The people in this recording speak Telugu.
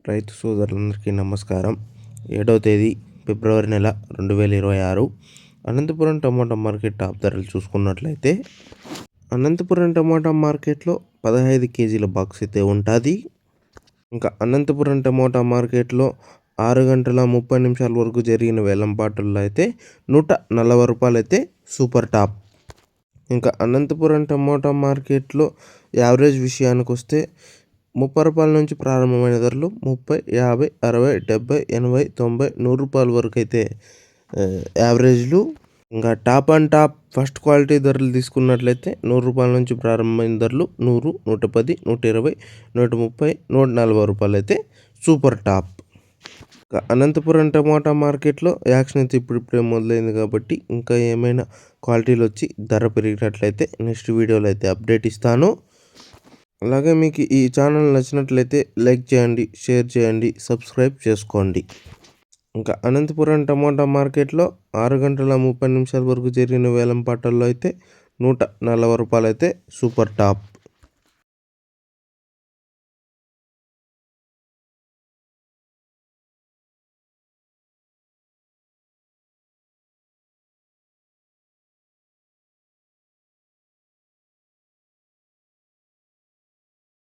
రైతు సోదరులందరికీ నమస్కారం. 7వ తేదీ ఫిబ్రవరి నెల 2026 అనంతపురం టమాటా మార్కెట్ టాప్ ధరలు చూసుకున్నట్లయితే అనంతపురం టమాటా మార్కెట్లో 15 కేజీల బాక్స్ అయితే ఉంటుంది. ఇంకా అనంతపురం టమాటా మార్కెట్లో 6 గంటల 30 నిమిషాల వరకు జరిగిన వేలంపాటల్లో అయితే 140 రూపాయలు అయితే సూపర్ టాప్. ఇంకా అనంతపురం టమాటా మార్కెట్లో యావరేజ్ విషయానికి వస్తే 30 రూపాయల నుంచి ప్రారంభమైన ధరలు 30, 50, 60, 70, 80, 90, 100 రూపాయల వరకు అయితే యావరేజ్లు. ఇంకా top and top first quality ధరలు తీసుకున్నట్లయితే 100 రూపాయల నుంచి ప్రారంభమైన ధరలు 100, 110, 120, 130, 140 రూపాయలు అయితే సూపర్ టాప్. అనంతపురం టమాటా మార్కెట్లో యాక్షన్ అయితే ఇప్పుడిప్పుడే మొదలైంది కాబట్టి ఇంకా ఏమైనా క్వాలిటీలు వచ్చి ధర పెరిగినట్లయితే నెక్స్ట్ వీడియోలో అయితే అప్డేట్ ఇస్తాను. అలాగే మీకు ఈ ఛానల్ నచ్చినట్లయితే లైక్ చేయండి, షేర్ చేయండి, సబ్స్క్రైబ్ చేసుకోండి. ఇంకా అనంతపురం టమాటా మార్కెట్లో 6 గంటల 30 నిమిషాల వరకు జరిగిన వేలంపాటల్లో అయితే 140 రూపాయలు అయితే సూపర్ టాప్.